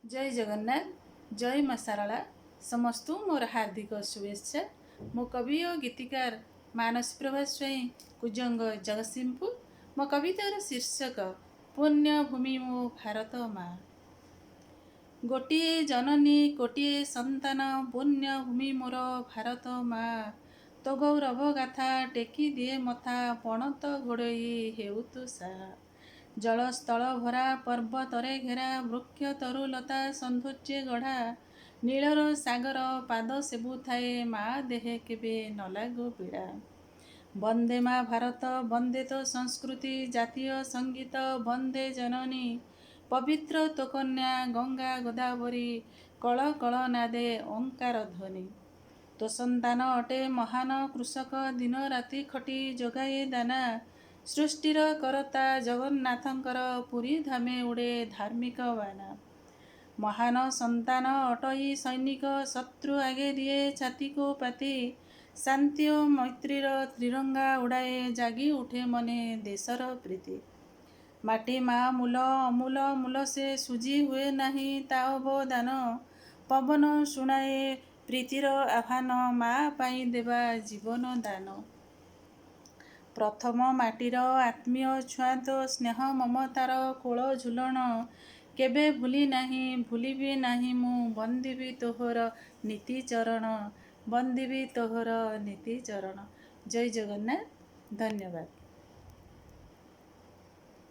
जय जगन्नाथ जय माँ सारला समस्त मोर हार्दिक शुभेच्छा। मो कवि और गीतिकार मानस प्रभा स्वयं कुजंग जगतसिंहपुर। मो कवितार शीर्षक पुण्य भूमि मो भारत माँ। गोटिए जननी कोटिए संतान पुण्य भूमि मोर भारत माँ। तो गौरव गाथा टेकी दिए मथा पणत घोड़ई हेउ तु साहा। जलस्थल भरा पर्वतरे घेरा वृक्ष तरुलता सौंदर्य गढ़ा। नीलर सागर पाद सेबु थाए माँ देहे केबे न लागो पीड़ा। वंदे माँ भारत वंदे तो संस्कृति जातीय संगीत वंदे जननी। पवित्र तो कन्या गंगा गोदावरी कल कल नादे ओंकार ध्वनि। तो संतान अटे महान कृषक दिन राति खटी जगाए दाना। सृष्टिर करता जगन्नाथंकर पुरी धामे उड़े धार्मिक बाना। महान संतान अटई सैनिक शत्रु आगे दिए छाती को पाती। शांति और मैत्रीर त्रिरंगा उड़ाए जागी उठे मने देशर प्रीति। माटी माँ मूल अमूल मूल से सुजी हुए नहीं ता अवदान। पवन शुणाए प्रीतिर आह्वान माँ पाई देवा जीवन दान। प्रथम माटीर आत्मीय छुआ तो स्नेह ममतार कोल झुलन। केबे भूली नहीं भूलिबी नहीं मु बंदिबी तोहर नीति चरण। बंदिबी तोहर नीति चरण। जय जगन्नाथ धन्यवाद।